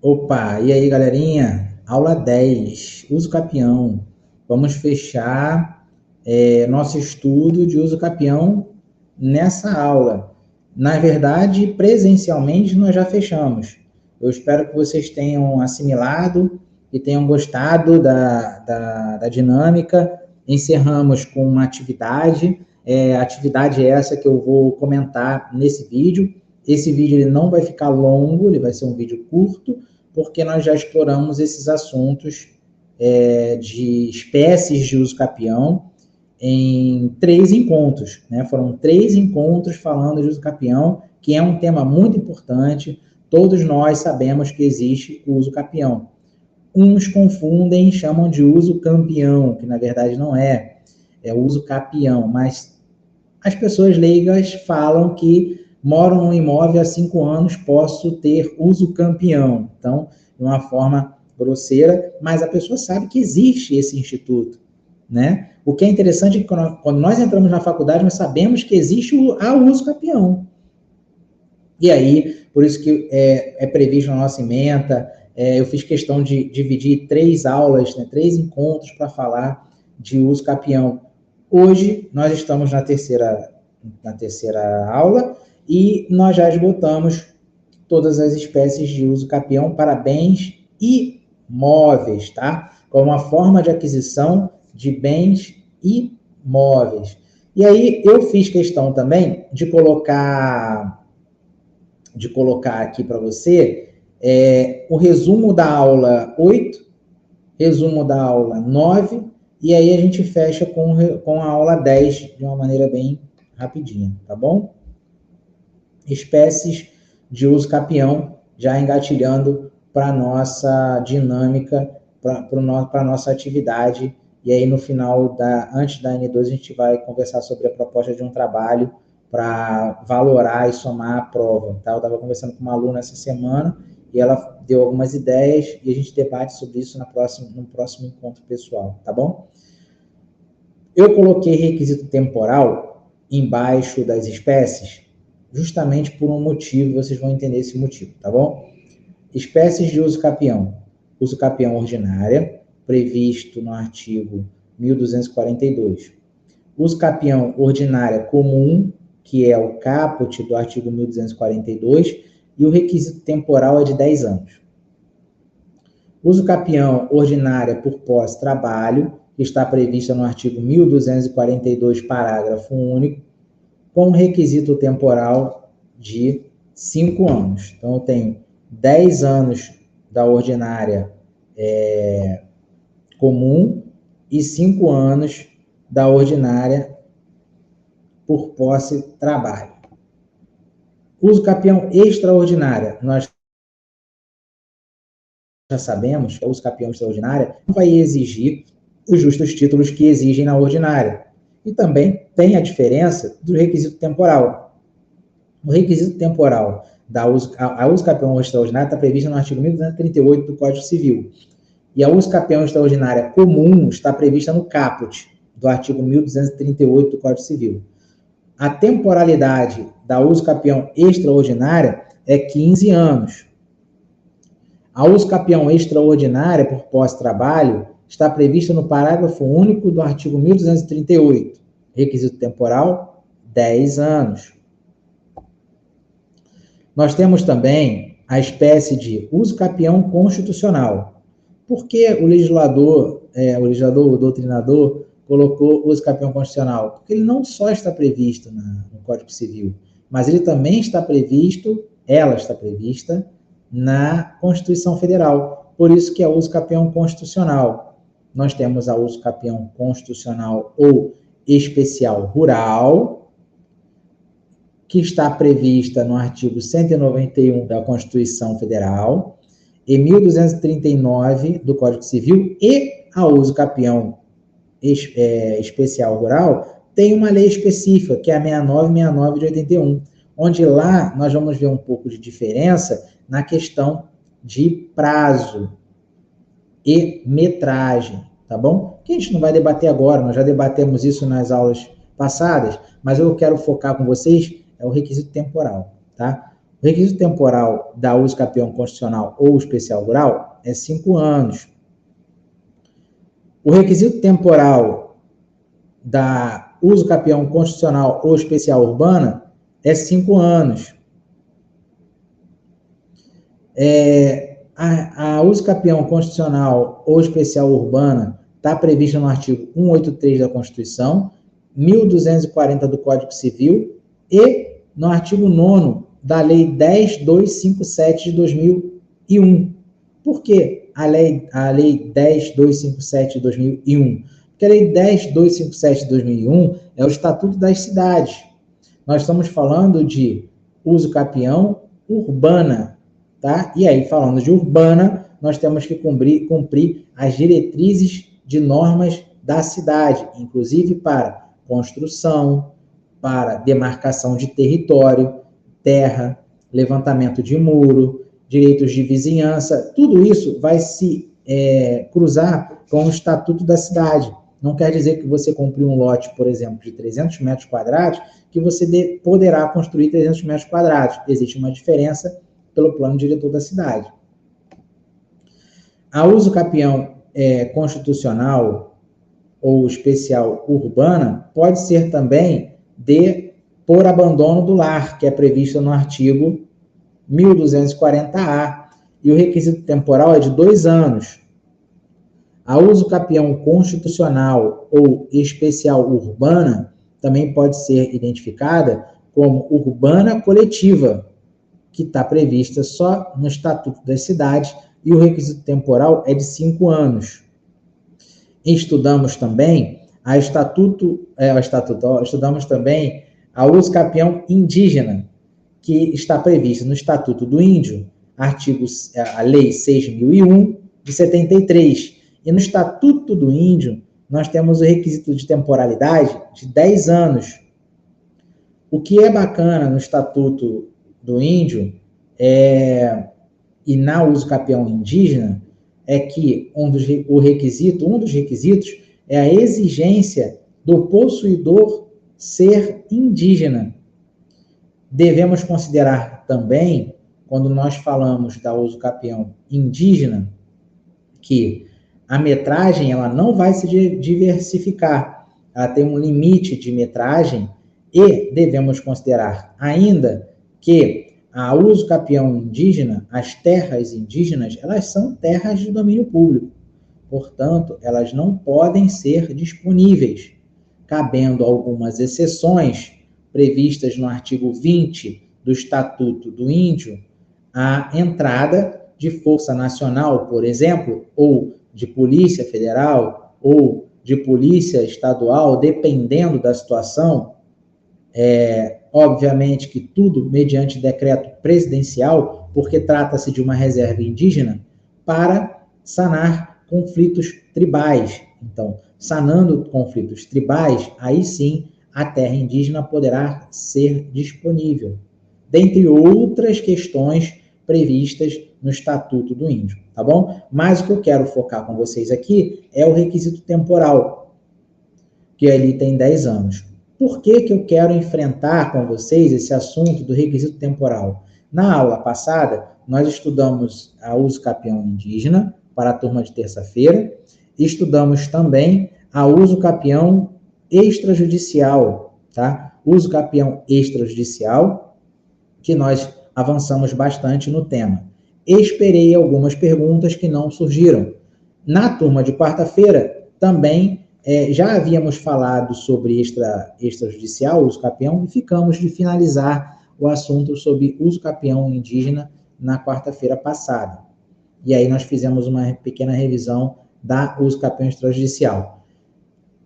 Opa, e aí galerinha? Aula 10, uso capião. Vamos fechar nosso estudo de uso capião nessa aula. Na verdade, presencialmente nós já fechamos. Eu espero que vocês tenham assimilado e tenham gostado da dinâmica. Encerramos com uma atividade, atividade essa que eu vou comentar nesse vídeo. Esse vídeo ele não vai ficar longo, ele vai ser um vídeo curto, porque nós já exploramos esses assuntos de espécies de uso capião em 3 encontros, né? Foram 3 encontros falando de uso capião, que é um tema muito importante. Todos nós sabemos que existe o uso capião. Uns confundem e chamam de uso campeão, que na verdade não é, é uso capião, mas as pessoas leigas falam que moro num imóvel há 5 anos, posso ter uso campeão. Então, de uma forma grosseira, mas a pessoa sabe que existe esse instituto, né? O que é interessante é que quando nós entramos na faculdade, nós sabemos que existe o uso campeão. E aí, por isso que é previsto na nossa ementa, eu fiz questão de dividir 3 aulas, né, 3 encontros para falar de uso capião. Hoje, nós estamos na terceira aula e nós já esgotamos todas as espécies de uso capião para bens imóveis, tá? Como uma forma de aquisição de bens imóveis. E aí, eu fiz questão também de colocar aqui para você o resumo da aula 8, resumo da aula 9, e aí a gente fecha com a aula 10 de uma maneira bem rapidinha, tá bom? Espécies de uso capião, já engatilhando para a nossa dinâmica, para a nossa atividade, e aí no final, antes da N2, a gente vai conversar sobre a proposta de um trabalho para valorar e somar a prova, tá? Eu estava conversando com uma aluna essa semana, e ela deu algumas ideias, e a gente debate sobre isso no próximo encontro pessoal, tá bom? Eu coloquei requisito temporal embaixo das espécies, justamente por um motivo, vocês vão entender esse motivo, tá bom? Espécies de uso capião. Uso capião ordinária, previsto no artigo 1242. Uso capião ordinária comum, que é o caput do artigo 1242, e o requisito temporal é de 10 anos. Uso capião ordinária por pós-trabalho, que está prevista no artigo 1242, parágrafo único, com requisito temporal de 5 anos. Então, eu tenho 10 anos da ordinária comum e 5 anos da ordinária por posse-trabalho. Uso capião extraordinária. Nós já sabemos que o uso capião extraordinária não vai exigir os justos títulos que exigem na ordinária. E também tem a diferença do requisito temporal. O requisito temporal a uso capião extraordinária está prevista no artigo 1238 do Código Civil. E a uso capião extraordinária comum está prevista no caput do artigo 1238 do Código Civil. A temporalidade da uso capião extraordinária é 15 anos. A uso capião extraordinária por pós-trabalho está prevista no parágrafo único do artigo 1238. Requisito temporal, 10 anos. Nós temos também a espécie de uso capião constitucional. Por que o legislador, o doutrinador, colocou uso capião constitucional? Porque ele não só está previsto no Código Civil, mas ele também está prevista na Constituição Federal. Por isso que é uso capião constitucional. Nós temos a uso capião constitucional ou especial rural, que está prevista no artigo 191 da Constituição Federal, e 1239 do Código Civil, e a uso capião especial rural tem uma lei específica, que é a 6969 de 81, onde lá nós vamos ver um pouco de diferença na questão de prazo e metragem, tá bom? Que a gente não vai debater agora, nós já debatemos isso nas aulas passadas, mas eu quero focar com vocês o requisito temporal, tá? O requisito temporal da uso capião constitucional ou especial rural é 5 anos. O requisito temporal da uso capião constitucional ou especial urbana é 5 anos. A uso capião constitucional ou especial urbana está prevista no artigo 183 da Constituição, 1240 do Código Civil e no artigo 9º da Lei 10.257 de 2001. Por que a Lei 10.257 de 2001? Porque a Lei 10.257 de 2001 é o Estatuto das Cidades. Nós estamos falando de uso capião urbana, tá? E aí, falando de urbana, nós temos que cumprir as diretrizes de normas da cidade, inclusive para construção, para demarcação de território, terra, levantamento de muro, direitos de vizinhança, tudo isso vai se cruzar com o Estatuto da Cidade. Não quer dizer que você compre um lote, por exemplo, de 300 metros quadrados, que você poderá construir 300 metros quadrados. Existe uma diferença pelo plano diretor da cidade. A uso capião constitucional ou especial urbana pode ser também por abandono do lar, que é previsto no artigo 1240-A, e o requisito temporal é de 2 anos. A uso capião constitucional ou especial urbana também pode ser identificada como urbana coletiva, que está prevista só no Estatuto das Cidades, e o requisito temporal é de 5 anos. Estudamos também estudamos também a uso capião indígena, que está prevista no Estatuto do Índio, a Lei 6.001, de 73. E no Estatuto do Índio, nós temos o requisito de temporalidade de 10 anos. O que é bacana no Estatuto do Índio e na uso capião indígena é que um dos requisitos é a exigência do possuidor ser indígena. Devemos considerar também, quando nós falamos da uso capião indígena, que a metragem ela não vai se diversificar. Ela tem um limite de metragem e devemos considerar ainda que a uso capião indígena, as terras indígenas, elas são terras de domínio público. Portanto, elas não podem ser disponíveis, cabendo algumas exceções previstas no artigo 20 do Estatuto do Índio, a entrada de Força Nacional, por exemplo, ou de Polícia Federal, ou de Polícia Estadual, dependendo da situação, obviamente que tudo mediante decreto presidencial, porque trata-se de uma reserva indígena, para sanar conflitos tribais. Então, sanando conflitos tribais, aí sim a terra indígena poderá ser disponível, dentre outras questões previstas no Estatuto do Índio, tá bom? Mas o que eu quero focar com vocês aqui é o requisito temporal, que ali tem 10 anos. Por que eu quero enfrentar com vocês esse assunto do requisito temporal? Na aula passada, nós estudamos a uso capião indígena, para a turma de terça-feira, estudamos também a uso capião extrajudicial, tá? Uso capião extrajudicial, que nós avançamos bastante no tema. Esperei algumas perguntas que não surgiram. Na turma de quarta-feira, também já havíamos falado sobre extrajudicial, uso capião, e ficamos de finalizar o assunto sobre uso capião indígena na quarta-feira passada. E aí nós fizemos uma pequena revisão da uso capião extrajudicial.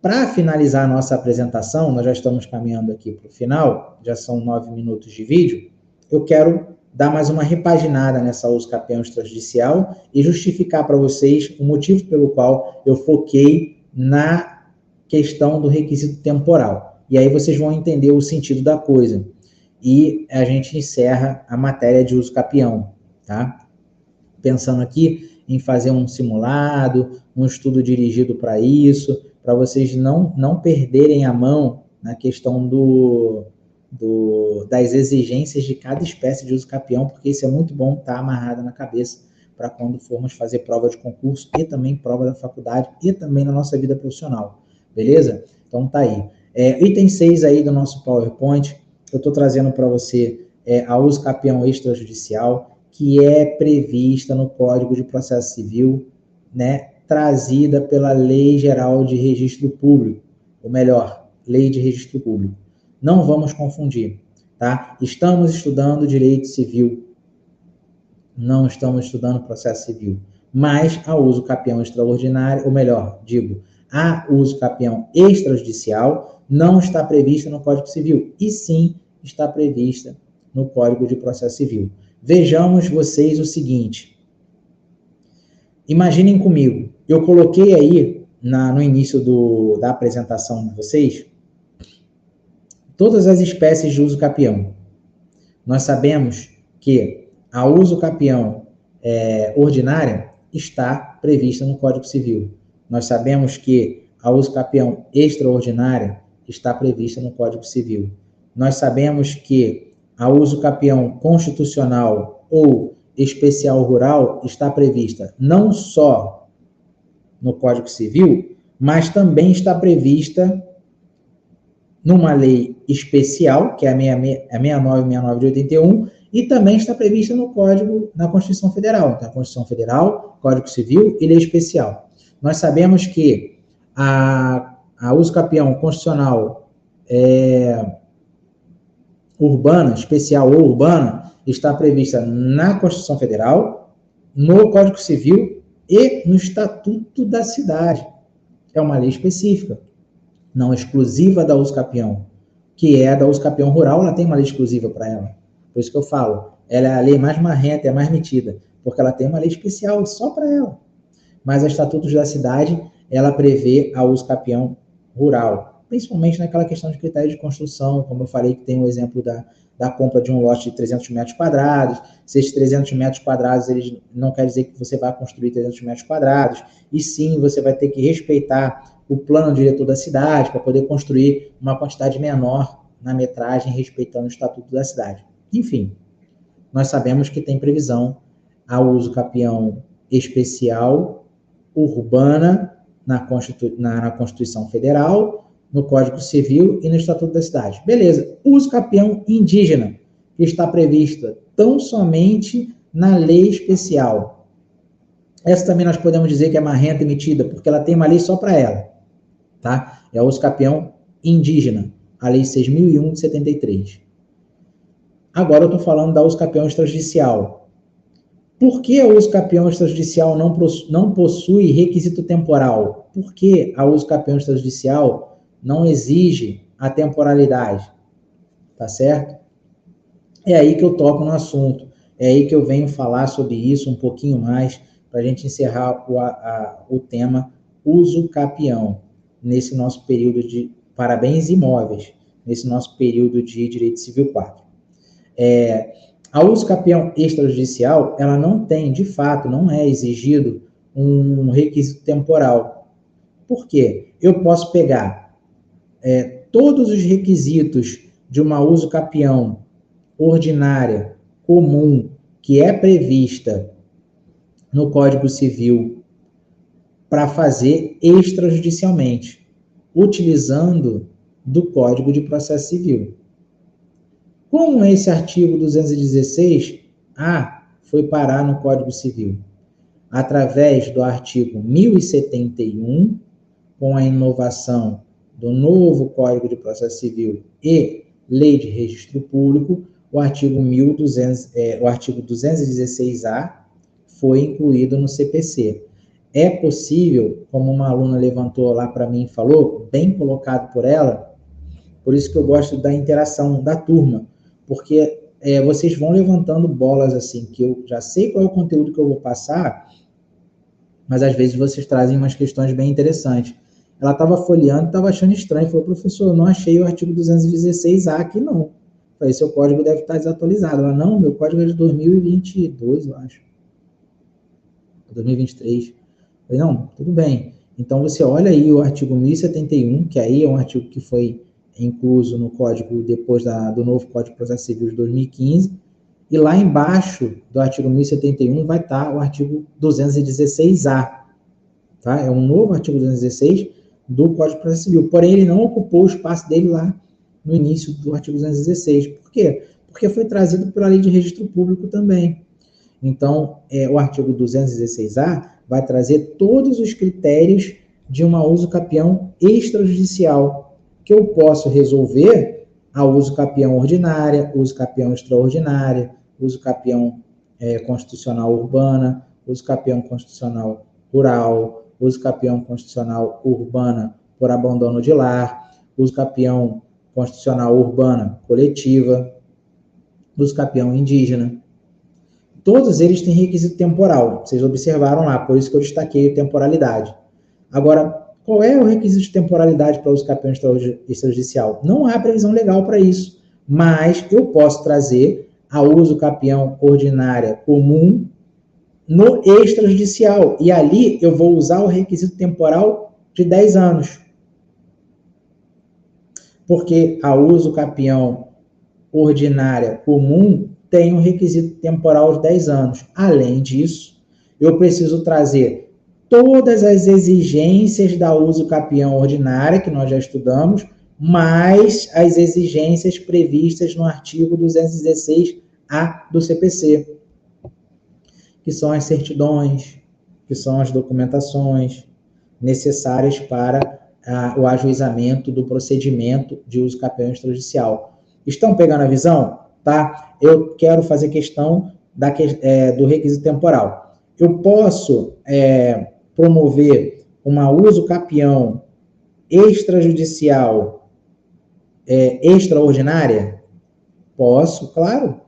Para finalizar a nossa apresentação, nós já estamos caminhando aqui para o final, já são 9 minutos de vídeo, eu quero dar mais uma repaginada nessa uso capião extrajudicial e justificar para vocês o motivo pelo qual eu foquei na questão do requisito temporal. E aí vocês vão entender o sentido da coisa. E a gente encerra a matéria de uso capião, tá? Pensando aqui em fazer um simulado, um estudo dirigido para isso, para vocês não perderem a mão na questão das exigências de cada espécie de uso capião, porque isso é muito bom estar amarrado na cabeça para quando formos fazer prova de concurso e também prova da faculdade e também na nossa vida profissional, beleza? Então tá aí. Item 6 aí do nosso PowerPoint, eu estou trazendo para você a uso capião extrajudicial, que é prevista no Código de Processo Civil, né, trazida pela Lei Geral de Registro Público, ou melhor, Lei de Registro Público. Não vamos confundir, tá? Estamos estudando direito civil, não estamos estudando processo civil, mas a uso capião extraordinário, ou melhor, digo, a uso capião extrajudicial não está prevista no Código Civil, e sim está prevista no Código de Processo Civil. Vejamos vocês o seguinte, imaginem comigo, eu coloquei aí no início da apresentação de vocês todas as espécies de uso capião. Nós sabemos que a uso capião ordinária está prevista no Código Civil. Nós sabemos que a uso capião extraordinária está prevista no Código Civil. Nós sabemos que a uso capião constitucional ou especial rural está prevista não só no Código Civil, mas também está prevista numa lei especial, que é a 6969 de 81, e também está prevista no Código, na Constituição Federal. Então, a Constituição Federal, Código Civil e lei especial. Nós sabemos que a uso capião constitucional urbana, especial ou urbana, está prevista na Constituição Federal, no Código Civil e no Estatuto da Cidade. É uma lei específica, não exclusiva da uso capião, que é da uso capião rural, ela tem uma lei exclusiva para ela. Por isso que eu falo, ela é a lei mais marrenta, é mais metida, porque ela tem uma lei especial só para ela. Mas a Estatuto da Cidade, ela prevê a uso capião rural, principalmente naquela questão de critério de construção, como eu falei que tem o exemplo da compra de um lote de 300 metros quadrados, se esses 300 metros quadrados, eles não quer dizer que você vai construir 300 metros quadrados, e sim, você vai ter que respeitar o plano diretor da cidade para poder construir uma quantidade menor na metragem, respeitando o Estatuto da Cidade. Enfim, nós sabemos que tem previsão a uso capião especial, urbana, na Constituição Federal, no Código Civil e no Estatuto da Cidade. Beleza. Uso capião indígena, que está prevista tão somente na lei especial. Essa também nós podemos dizer que é marrenta emitida, porque ela tem uma lei só para ela. Tá? É o uso capião indígena, a Lei 6.001 de 73. Agora eu estou falando da uso capião extrajudicial. Por que a uso capião extrajudicial não possui requisito temporal? Por que a uso capião extrajudicial não exige a temporalidade? Tá certo? É aí que eu toco no assunto. É aí que eu venho falar sobre isso um pouquinho mais, para a gente encerrar o tema uso capião, nesse nosso período de parabéns imóveis, nesse nosso período de Direito Civil 4. A uso capião extrajudicial, ela não tem, de fato, não é exigido um requisito temporal. Por quê? Eu posso pegar todos os requisitos de uma uso capião ordinária, comum, que é prevista no Código Civil, para fazer extrajudicialmente, utilizando do Código de Processo Civil. Como esse artigo 216 foi parar no Código Civil? Através do artigo 1071, com a inovação do novo Código de Processo Civil e Lei de Registro Público, o artigo 216A foi incluído no CPC. É possível, como uma aluna levantou lá para mim e falou, bem colocado por ela, por isso que eu gosto da interação da turma, porque vocês vão levantando bolas assim, que eu já sei qual é o conteúdo que eu vou passar, mas às vezes vocês trazem umas questões bem interessantes. Ela estava folheando, estava achando estranho, falou, professor, eu não achei o artigo 216A aqui não. Falei, seu código deve estar desatualizado. Ela, não, meu código é de 2022, eu acho. 2023. Eu falei, não, tudo bem. Então, você olha aí o artigo 1071, que aí é um artigo que foi incluso no código depois do novo Código de Processo Civil de 2015, e lá embaixo do artigo 1071 vai estar o artigo 216A, tá? É um novo artigo 216 do Código de Processo Civil, porém ele não ocupou o espaço dele lá no início do artigo 216. Por quê? Porque foi trazido pela Lei de Registro Público também. Então, o artigo 216A vai trazer todos os critérios de uma uso capião extrajudicial, que eu posso resolver a uso capião ordinária, uso capião extraordinária, uso capião constitucional urbana, uso capião constitucional rural, uso capião constitucional urbana por abandono de lar, uso capião constitucional urbana coletiva, uso capião indígena. Todos eles têm requisito temporal, vocês observaram lá, por isso que eu destaquei a temporalidade. Agora, qual é o requisito de temporalidade para uso capião extrajudicial? Não há previsão legal para isso, mas eu posso trazer a uso capião ordinária comum no extrajudicial, e ali eu vou usar o requisito temporal de 10 anos. Porque a uso capião ordinária comum tem um requisito temporal de 10 anos. Além disso, eu preciso trazer todas as exigências da uso capião ordinária, que nós já estudamos, mais as exigências previstas no artigo 216A do CPC, que são as certidões, que são as documentações necessárias para o ajuizamento do procedimento de uso capião extrajudicial. Estão pegando a visão? Tá? Eu quero fazer questão do requisito temporal. Eu posso promover uma uso capião extrajudicial extraordinária? Posso, claro.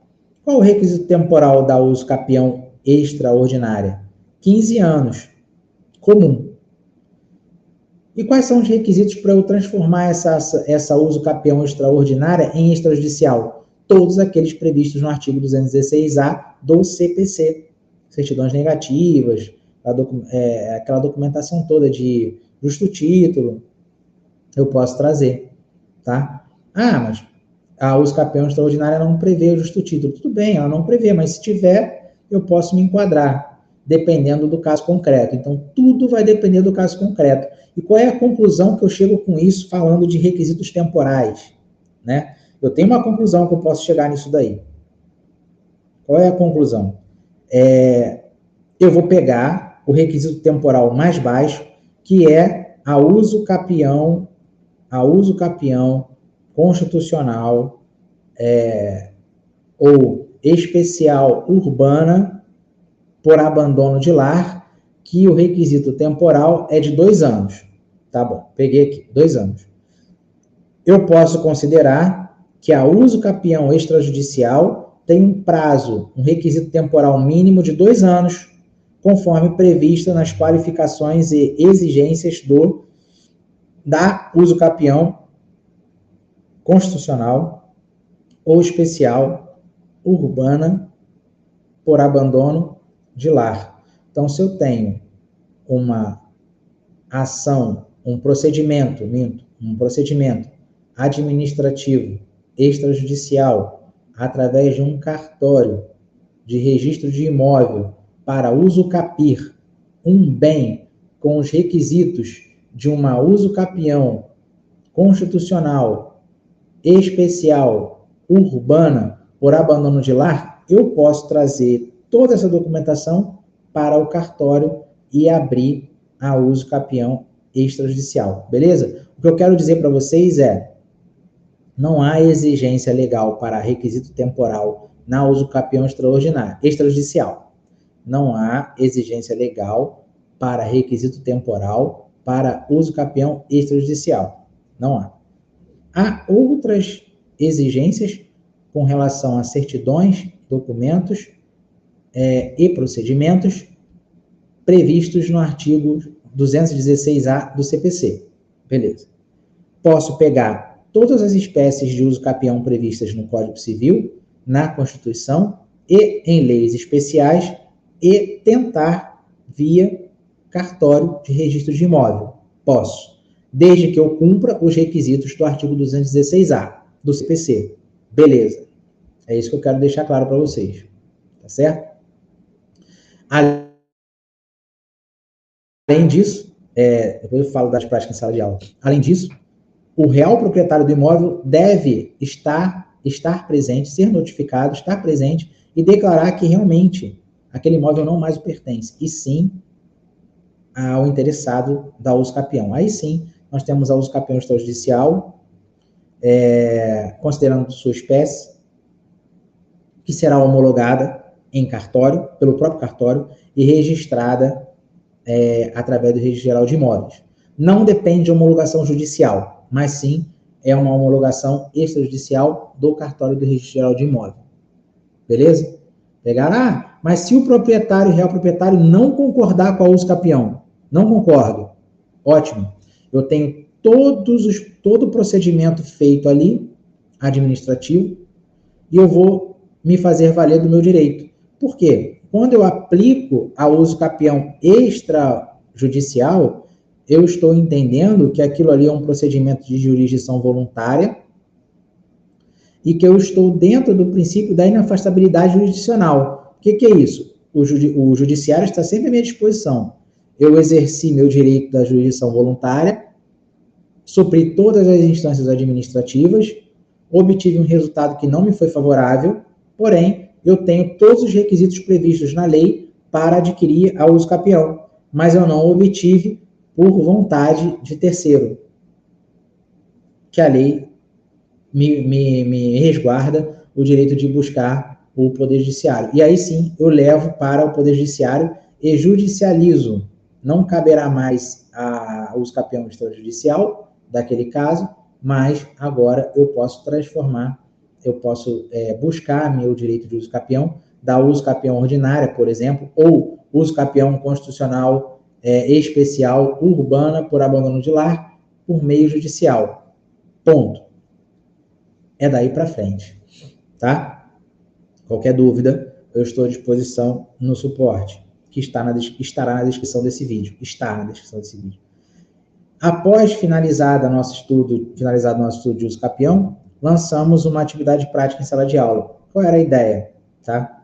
Qual o requisito temporal da uso capião extraordinária? 15 anos. Comum. E quais são os requisitos para eu transformar essa uso capião extraordinária em extrajudicial? Todos aqueles previstos no artigo 216A do CPC. Certidões negativas, aquela documentação toda de justo título, eu posso trazer, tá? Mas a uso capião extraordinária não prevê o justo título. Tudo bem, ela não prevê, mas se tiver, eu posso me enquadrar, dependendo do caso concreto. Então, tudo vai depender do caso concreto. E qual é a conclusão que eu chego com isso, falando de requisitos temporais, né? Eu tenho uma conclusão que eu posso chegar nisso daí. Qual é a conclusão? Eu vou pegar o requisito temporal mais baixo, que é a uso capião constitucional ou especial urbana por abandono de lar, que o requisito temporal é de 2 anos. Tá bom, peguei aqui, 2 anos. Eu posso considerar que a uso capião extrajudicial tem um prazo, um requisito temporal mínimo de 2 anos, conforme previsto nas qualificações e exigências da uso capião constitucional ou especial urbana por abandono de lar. Então, se eu tenho uma ação, um procedimento administrativo extrajudicial através de um cartório de registro de imóvel para uso capir um bem com os requisitos de uma uso capião constitucional especial urbana por abandono de lar, eu posso trazer toda essa documentação para o cartório e abrir a uso capião extrajudicial, beleza? O que eu quero dizer para vocês não há exigência legal para requisito temporal na uso capião extrajudicial. Não há exigência legal para requisito temporal para uso capião extrajudicial. Não há. Há outras exigências com relação a certidões, documentos e procedimentos previstos no artigo 216A do CPC. Beleza. Posso pegar todas as espécies de uso capião previstas no Código Civil, na Constituição e em leis especiais e tentar via cartório de registro de imóvel. Posso. desde que eu cumpra os requisitos do artigo 216A do CPC. Beleza. É isso que eu quero deixar claro para vocês. Tá certo? Além disso, depois eu falo das práticas em sala de aula. Além disso, o real proprietário do imóvel deve estar presente, ser notificado, estar presente e declarar que realmente aquele imóvel não mais o pertence, e sim ao interessado da uso capião. Aí sim, nós temos a uso capião extrajudicial, considerando sua espécie, que será homologada em cartório, pelo próprio cartório, e registrada através do Registro Geral de Imóveis. Não depende de homologação judicial, mas sim é uma homologação extrajudicial do cartório do Registro Geral de Imóveis. Beleza? Pegaram? Mas se o proprietário, o real proprietário, não concordar com a uso capião, não concordo, ótimo. Eu tenho todo o procedimento feito ali, administrativo, e eu vou me fazer valer do meu direito. Por quê? Quando eu aplico a uso capião extrajudicial, eu estou entendendo que aquilo ali é um procedimento de jurisdição voluntária e que eu estou dentro do princípio da inafastabilidade jurisdicional. O que é isso? O judiciário está sempre à minha disposição. Eu exerci meu direito da jurisdição voluntária, supri todas as instâncias administrativas, obtive um resultado que não me foi favorável, porém, eu tenho todos os requisitos previstos na lei para adquirir a uso capião, mas eu não obtive por vontade de terceiro, que a lei me resguarda o direito de buscar o Poder Judiciário. E aí sim, eu levo para o Poder Judiciário e judicializo. Não caberá mais a uso capião extrajudicial daquele caso, mas agora eu posso transformar, eu posso buscar meu direito de uso capião, da uso capião ordinária, por exemplo, ou uso capião constitucional especial urbana por abandono de lar, por meio judicial. Ponto. É daí para frente, tá? Qualquer dúvida, eu estou à disposição no suporte, que estará na descrição desse vídeo. Está na descrição desse vídeo. Após finalizado nosso estudo de uso capião, lançamos uma atividade prática em sala de aula. Qual era a ideia? Tá?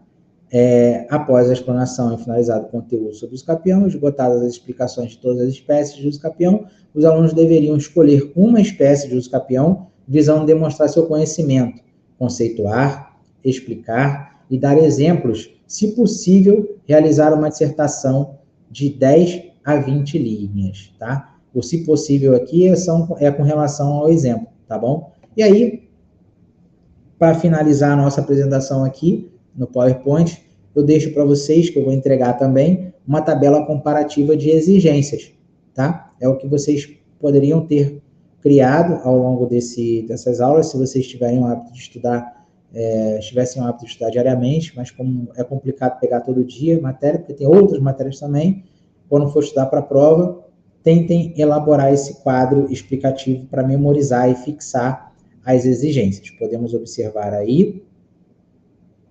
Após a explanação e finalizado o conteúdo sobre o uso capião, esgotadas as explicações de todas as espécies de uso capião, os alunos deveriam escolher uma espécie de uso capião, visando demonstrar seu conhecimento, conceituar, explicar e dar exemplos, se possível, realizar uma dissertação de 10 a 20 linhas, tá? O se possível aqui é com relação ao exemplo, tá bom? E aí, para finalizar a nossa apresentação aqui no PowerPoint, eu deixo para vocês, que eu vou entregar também, uma tabela comparativa de exigências, tá? É o que vocês poderiam ter criado ao longo dessas aulas, se vocês tiverem o hábito de estudar, tivessem o hábito de estudar diariamente, mas como é complicado pegar todo dia matéria, porque tem outras matérias também, quando for estudar para a prova, tentem elaborar esse quadro explicativo para memorizar e fixar as exigências. Podemos observar aí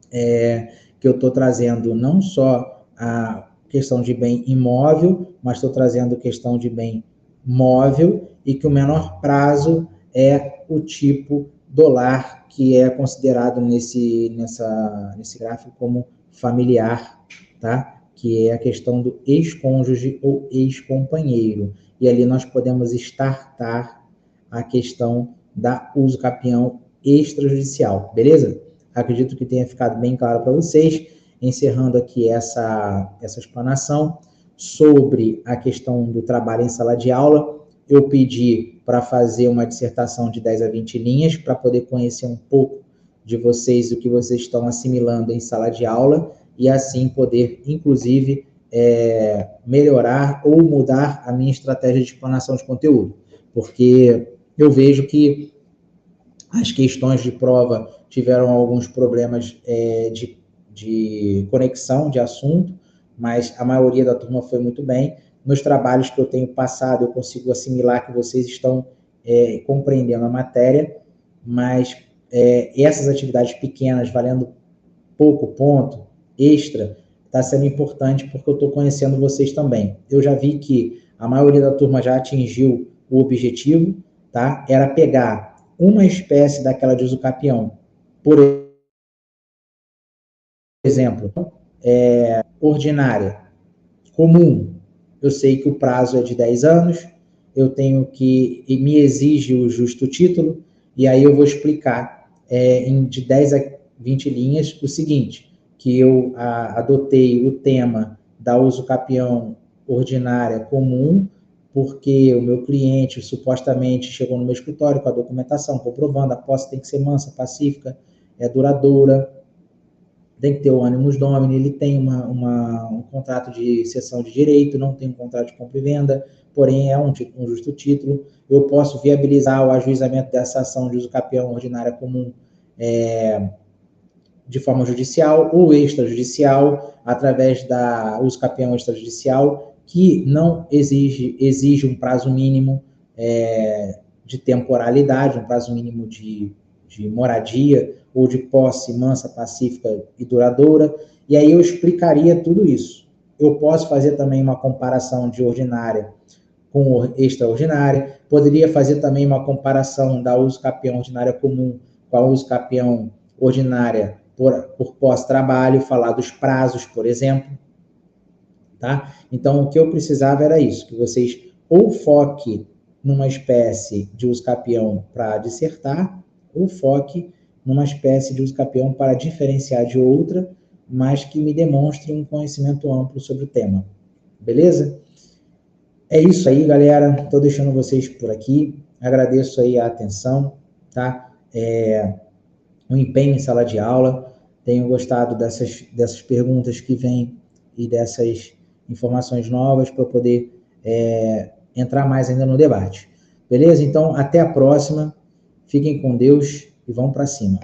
que eu estou trazendo não só a questão de bem imóvel, mas estou trazendo questão de bem móvel e que o menor prazo é o tipo do lar, que é considerado nesse gráfico como familiar, tá? Que é a questão do ex-cônjuge ou ex-companheiro. E ali nós podemos startar a questão da uso capião extrajudicial, beleza? Acredito que tenha ficado bem claro para vocês. Encerrando aqui essa explanação sobre a questão do trabalho em sala de aula, eu pedi para fazer uma dissertação de 10 a 20 linhas, para poder conhecer um pouco de vocês, o que vocês estão assimilando em sala de aula, e assim poder, inclusive, melhorar ou mudar a minha estratégia de explanação de conteúdo. Porque eu vejo que as questões de prova tiveram alguns problemas de conexão de assunto, mas a maioria da turma foi muito bem. Nos trabalhos que eu tenho passado, eu consigo assimilar que vocês estão compreendendo a matéria, mas essas atividades pequenas, valendo pouco ponto, extra, está sendo importante porque eu estou conhecendo vocês também. Eu já vi que a maioria da turma já atingiu o objetivo, tá? Era pegar uma espécie daquela de uso capião, por exemplo, ordinária, comum. Eu sei que o prazo é de 10 anos, eu tenho que, e me exige o justo título, e aí eu vou explicar de 10 a 20 linhas o seguinte, que eu adotei o tema da uso capião ordinária comum, porque o meu cliente supostamente chegou no meu escritório com a documentação comprovando a posse tem que ser mansa, pacífica, duradoura, tem que ter o animus domini, ele tem um contrato de cessão de direito, não tem um contrato de compra e venda, porém é um justo título. Eu posso viabilizar o ajuizamento dessa ação de uso capião ordinária comum de forma judicial ou extrajudicial, através da uso capião extrajudicial, que não exige um prazo mínimo de temporalidade, um prazo mínimo de moradia ou de posse mansa, pacífica e duradoura, e aí eu explicaria tudo isso. Eu posso fazer também uma comparação de ordinária com extraordinária, poderia fazer também uma comparação da uso capião ordinária comum com a uso capião ordinária por pós-trabalho, falar dos prazos, por exemplo, tá? Então, o que eu precisava era isso, que vocês ou foquem numa espécie de uso capião para dissertar, ou foque numa espécie de uso capião para diferenciar de outra, mas que me demonstre um conhecimento amplo sobre o tema. Beleza? É isso aí, galera. Estou deixando vocês por aqui. Agradeço aí a atenção, tá? O empenho em sala de aula. Tenho gostado dessas perguntas que vêm e dessas informações novas para poder entrar mais ainda no debate. Beleza? Então, até a próxima. Fiquem com Deus e vão para cima.